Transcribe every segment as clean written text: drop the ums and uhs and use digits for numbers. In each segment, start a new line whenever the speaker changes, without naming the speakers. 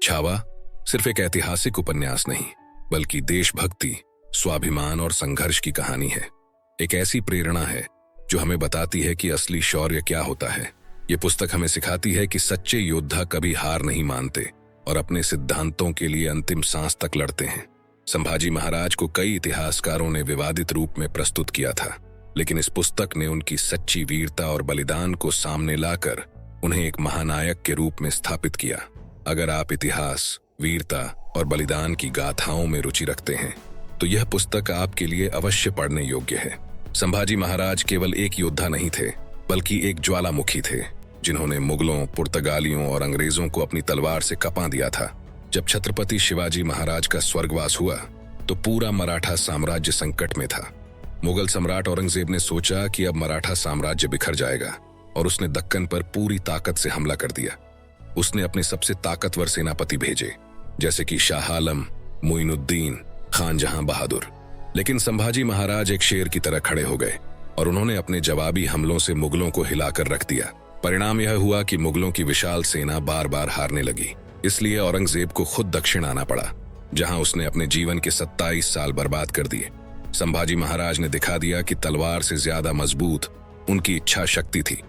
छावा सिर्फ एक ऐतिहासिक उपन्यास नहीं, बल्कि देशभक्ति, स्वाभिमान और संघर्ष की कहानी है। एक ऐसी प्रेरणा है जो हमें बताती है कि असली शौर्य क्या होता है। ये पुस्तक हमें सिखाती है कि सच्चे योद्धा कभी हार नहीं मानते और अपने सिद्धांतों के लिए अंतिम सांस तक लड़ते हैं। संभाजी महाराज को कई इतिहासकारों ने विवादित रूप में प्रस्तुत किया था, लेकिन इस पुस्तक ने उनकी सच्ची वीरता और बलिदान को सामने लाकर उन्हें एक महानायक के रूप में स्थापित किया। अगर आप इतिहास, वीरता और बलिदान की गाथाओं में रुचि रखते हैं तो यह पुस्तक आपके लिए अवश्य पढ़ने योग्य है। संभाजी महाराज केवल एक योद्धा नहीं थे, बल्कि एक ज्वालामुखी थे, जिन्होंने मुगलों, पुर्तगालियों और अंग्रेजों को अपनी तलवार से कपा दिया था। जब छत्रपति शिवाजी महाराज का स्वर्गवास हुआ तो पूरा मराठा साम्राज्य संकट में था। मुगल सम्राट औरंगजेब ने सोचा कि अब मराठा साम्राज्य बिखर जाएगा और उसने दक्कन पर पूरी ताकत से हमला कर दिया। उसने अपने सबसे ताकतवर सेनापति भेजे, जैसे कि शाह आलम, मुइनुद्दीन, खान जहां बहादुर। लेकिन संभाजी महाराज एक शेर की तरह खड़े हो गए और उन्होंने अपने जवाबी हमलों से मुगलों को हिलाकर रख दिया। परिणाम यह हुआ कि मुगलों की विशाल सेना बार बार हारने लगी। इसलिए औरंगजेब को खुद दक्षिण आना पड़ा, जहां उसने अपने जीवन के 27 साल बर्बाद कर दिए। संभाजी महाराज ने दिखा दिया कि तलवार से ज्यादा मजबूत उनकी इच्छा शक्ति थी।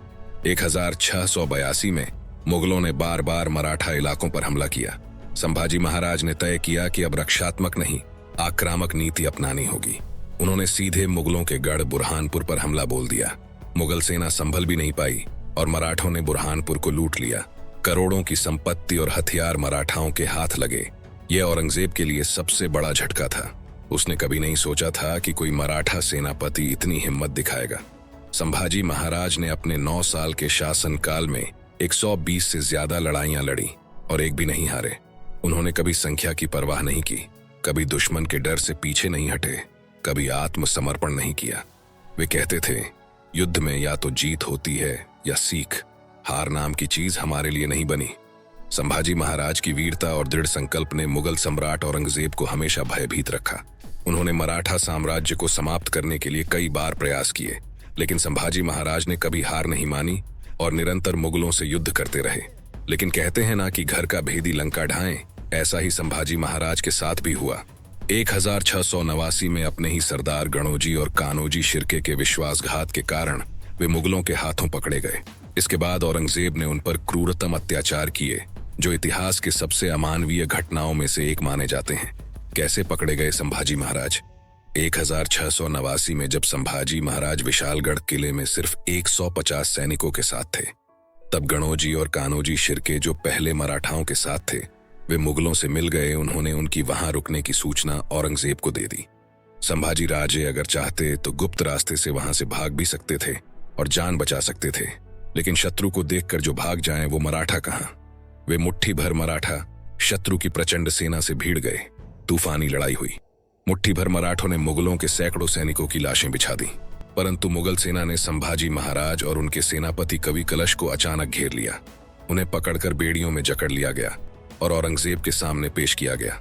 1682 में मुगलों ने बार बार मराठा इलाकों पर हमला किया। संभाजी महाराज ने तय किया कि अब रक्षात्मक नहीं, आक्रामक नीति अपनानी होगी। उन्होंने सीधे मुगलों के गढ़ बुरहानपुर पर हमला बोल दिया। मुगल सेना संभल भी नहीं पाई और मराठों ने बुरहानपुर को लूट लिया। करोड़ों की संपत्ति और हथियार मराठाओं के हाथ लगे। यह औरंगजेब के लिए सबसे बड़ा झटका था। उसने कभी नहीं सोचा था कि कोई मराठा सेनापति इतनी हिम्मत दिखाएगा। संभाजी महाराज ने अपने 9 साल के शासनकाल में 120 से ज्यादा लड़ाइयां लड़ी और एक भी नहीं हारे। उन्होंने कभी संख्या की परवाह नहीं की, कभी दुश्मन के डर से पीछे नहीं हटे, कभी आत्मसमर्पण नहीं किया। वे कहते थे, युद्ध में या तो जीत होती है या सीख, हार नाम की चीज हमारे लिए नहीं बनी। संभाजी महाराज की वीरता और दृढ़ संकल्प ने मुगल सम्राट औरंगजेब को हमेशा भयभीत रखा। उन्होंने मराठा साम्राज्य को समाप्त करने के लिए कई बार प्रयास किए, लेकिन संभाजी महाराज ने कभी हार नहीं मानी और निरंतर मुगलों से युद्ध करते रहे। लेकिन कहते हैं ना कि घर का भेदी लंका ढाएं, ऐसा ही संभाजी महाराज के साथ भी हुआ। 1689 में अपने ही सरदार गणोजी और कान्होजी शिर्के के विश्वासघात के कारण वे मुगलों के हाथों पकड़े गए। इसके बाद औरंगजेब ने उन पर क्रूरतम अत्याचार किए, जो इतिहास के सबसे अमानवीय घटनाओं में से एक माने जाते हैं। कैसे पकड़े गए संभाजी महाराज? 1689 में जब संभाजी महाराज विशालगढ़ किले में सिर्फ 150 सैनिकों के साथ थे, तब गणोजी और कान्होजी शिर्के, जो पहले मराठाओं के साथ थे, वे मुगलों से मिल गए। उन्होंने उनकी वहां रुकने की सूचना औरंगजेब को दे दी। संभाजी राजे अगर चाहते तो गुप्त रास्ते से वहां से भाग भी सकते थे और जान बचा सकते थे, लेकिन शत्रु को देखकर जो भाग जाएं वो मराठा कहां। वे मुट्ठी भर मराठा शत्रु की प्रचंड सेना से भीड़ गए। तूफानी लड़ाई हुई। मुट्ठी भर मराठों ने मुगलों के सैकड़ों सैनिकों की लाशें बिछा दी, परंतु मुगल सेना ने संभाजी महाराज और उनके सेनापति कवि कलश को अचानक घेर लिया। उन्हें पकड़कर बेड़ियों में जकड़ लिया गया और औरंगजेब के सामने पेश किया गया।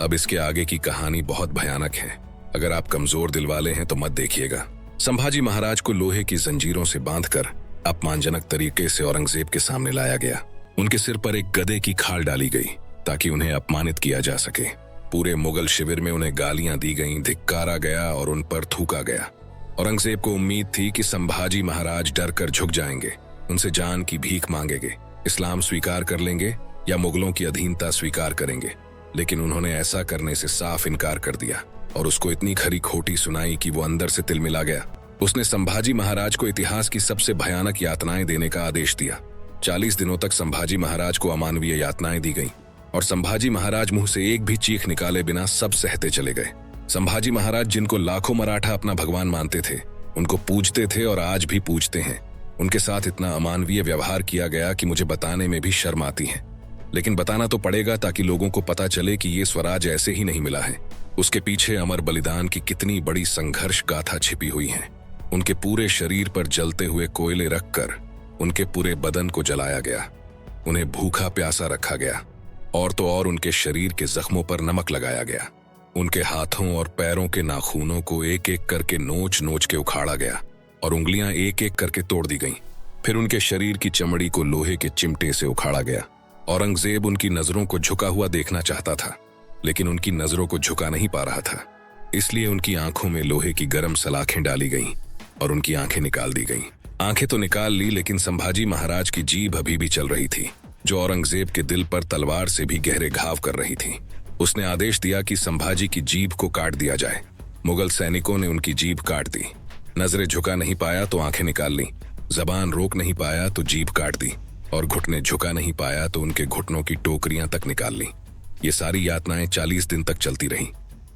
अब इसके आगे की कहानी बहुत भयानक है। अगर आप कमजोर दिल वाले हैं तो मत देखिएगा। संभाजी महाराज को लोहे की जंजीरों से बांधकर अपमानजनक तरीके से औरंगजेब के सामने लाया गया। उनके सिर पर एक गधे की खाल डाली गई ताकि उन्हें अपमानित किया जा सके। पूरे मुगल शिविर में उन्हें गालियां दी गईं, धिक्कारा गया और उन पर थूका गया। औरंगजेब को उम्मीद थी कि संभाजी महाराज डर कर झुक जाएंगे, उनसे जान की भीख मांगेंगे, इस्लाम स्वीकार कर लेंगे या मुगलों की अधीनता स्वीकार करेंगे। लेकिन उन्होंने ऐसा करने से साफ इनकार कर दिया और उसको इतनी खरी खोटी सुनाई कि वो अंदर से तिलमिला गया। उसने संभाजी महाराज को इतिहास की सबसे भयानक यातनाएं देने का आदेश दिया। 40 दिनों तक संभाजी महाराज को अमानवीय यातनाएं दी गईं और संभाजी महाराज मुंह से एक भी चीख निकाले बिना सब सहते चले गए। संभाजी महाराज, जिनको लाखों मराठा अपना भगवान मानते थे, उनको पूजते थे और आज भी पूजते हैं, उनके साथ इतना अमानवीय व्यवहार किया गया कि मुझे बताने में भी शर्म आती है। लेकिन बताना तो पड़ेगा ताकि लोगों को पता चले कि ये स्वराज ऐसे ही नहीं मिला है। उसके पीछे अमर बलिदान की कितनी बड़ी संघर्ष गाथा छिपी हुई है। उनके पूरे शरीर पर जलते हुए कोयले रखकर उनके पूरे बदन को जलाया गया। उन्हें भूखा प्यासा रखा गया और तो और उनके शरीर के जख्मों पर नमक लगाया गया। उनके हाथों और पैरों के नाखूनों को एक एक करके नोच नोच के उखाड़ा गया और उंगलियां एक एक करके तोड़ दी गईं। फिर उनके शरीर की चमड़ी को लोहे के चिमटे से उखाड़ा गया औरंगजेब उनकी नजरों को झुका हुआ देखना चाहता था, लेकिन उनकी नजरों को झुका नहीं पा रहा था। इसलिए उनकी आंखों में लोहे की गर्म सलाखें डाली गईं और उनकी आंखें निकाल दी गईं। आंखें तो निकाल ली, लेकिन संभाजी महाराज की जीभ अभी भी चल रही थी, जो औरंगजेब के दिल पर तलवार से भी गहरे घाव कर रही थी। उसने आदेश दिया कि संभाजी की जीभ को काट दिया जाए। मुगल सैनिकों ने उनकी जीभ काट दी। नजरें झुका नहीं पाया तो आंखें निकाल ली, जबान रोक नहीं पाया तो जीभ काट दी, और घुटने झुका नहीं पाया तो उनके घुटनों की टोकरियां तक निकाल ली। ये सारी यातनाएं 40 दिन तक चलती रहीं।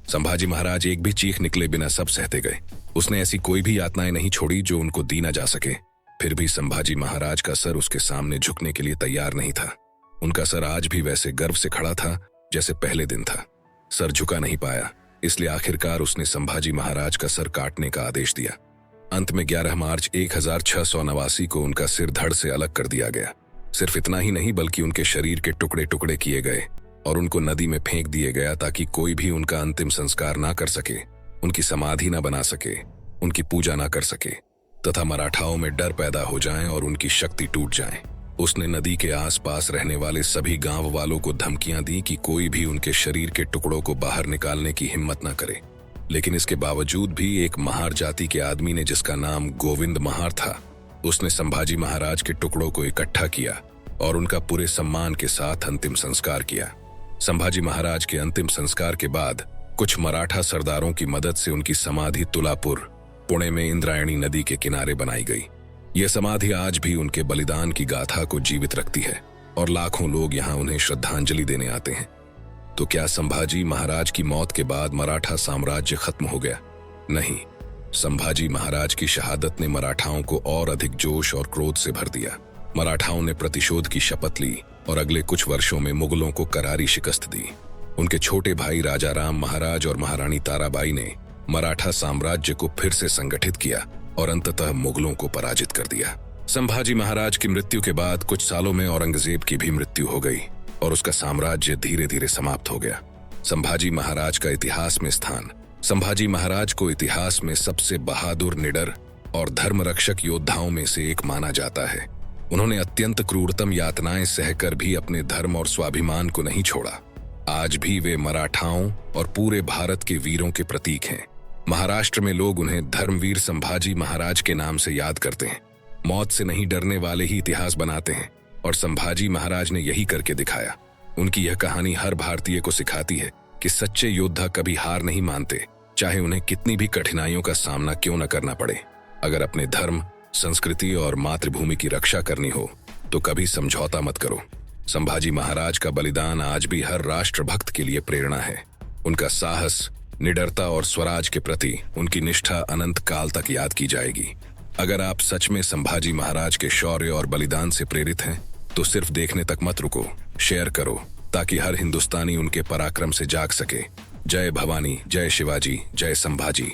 संभाजी महाराज एक भी चीख निकले बिना सब सहते गए। उसने ऐसी कोई भी यातनाएं नहीं छोड़ी जो उनको दी ना जा सके। फिर भी संभाजी महाराज का सर उसके सामने झुकने के लिए तैयार नहीं था। उनका सर आज भी वैसे गर्व से खड़ा था जैसे पहले दिन था। सर झुका नहीं पाया, इसलिए आखिरकार उसने संभाजी महाराज का सर काटने का आदेश दिया। अंत में 11 मार्च 1689 को उनका सिर धड़ से अलग कर दिया गया। सिर्फ इतना ही नहीं, बल्कि उनके शरीर के टुकड़े टुकड़े किए गए और उनको नदी में फेंक दिए गया, ताकि कोई भी उनका अंतिम संस्कार ना कर सके, उनकी समाधि ना बना सके, उनकी पूजा ना कर सके, तथा मराठाओं में डर पैदा हो जाए और उनकी शक्ति टूट जाए। उसने नदी के आसपास रहने वाले सभी गांव वालों को धमकियां दी कि कोई भी उनके शरीर के टुकड़ों को बाहर निकालने की हिम्मत न करे। लेकिन इसके बावजूद भी एक महार जाति के आदमी ने, जिसका नाम गोविंद महार था, उसने संभाजी महाराज के टुकड़ों को इकट्ठा किया और उनका पूरे सम्मान के साथ अंतिम संस्कार किया। संभाजी महाराज के अंतिम संस्कार के बाद कुछ मराठा सरदारों की मदद से उनकी समाधि तुलापुर, पुणे में इंद्रायणी नदी के किनारे बनाई गई। यह समाधि आज भी उनके बलिदान की गाथा को जीवित रखती है और लाखों लोग यहाँ उन्हें श्रद्धांजलि देने आते हैं। तो क्या संभाजी महाराज की मौत के बाद मराठा साम्राज्य खत्म हो गया? नहीं, संभाजी महाराज की शहादत ने मराठाओं को और अधिक जोश और क्रोध से भर दिया। मराठाओं ने प्रतिशोध की शपथ ली और अगले कुछ वर्षों में मुगलों को करारी शिकस्त दी। उनके छोटे भाई राजा राम महाराज और महारानी ताराबाई ने मराठा साम्राज्य को फिर से संगठित किया और अंततः मुगलों को पराजित कर दिया। संभाजी महाराज की मृत्यु के बाद कुछ सालों में औरंगजेब की भी मृत्यु हो गई और उसका साम्राज्य धीरे धीरे समाप्त हो गया। संभाजी महाराज का इतिहास में स्थान। संभाजी महाराज को इतिहास में सबसे बहादुर, निडर और धर्मरक्षक योद्धाओं में से एक माना जाता है। उन्होंने अत्यंत क्रूरतम यातनाएं सहकर भी अपने धर्म और स्वाभिमान को नहीं छोड़ा। आज भी वे मराठाओं और पूरे भारत के वीरों के प्रतीक हैं। महाराष्ट्र में लोग उन्हें धर्मवीर संभाजी महाराज के नाम से याद करते हैं। मौत से नहीं डरने वाले ही इतिहास बनाते हैं और संभाजी महाराज ने यही करके दिखाया। उनकी यह कहानी हर भारतीय को सिखाती है कि सच्चे योद्धा कभी हार नहीं मानते, चाहे उन्हें कितनी भी कठिनाइयों का सामना क्यों न करना पड़े। अगर अपने धर्म, संस्कृति और मातृभूमि की रक्षा करनी हो तो कभी समझौता मत करो। संभाजी महाराज का बलिदान आज भी हर राष्ट्रभक्त के लिए प्रेरणा है। उनका साहस, निडरता और स्वराज के प्रति उनकी निष्ठा अनंत काल तक याद की जाएगी। अगर आप सच में संभाजी महाराज के शौर्य और बलिदान से प्रेरित हैं तो सिर्फ देखने तक मत रुको, शेयर करो ताकि हर हिंदुस्तानी उनके पराक्रम से जाग सके। जय भवानी, जय शिवाजी, जय संभाजी।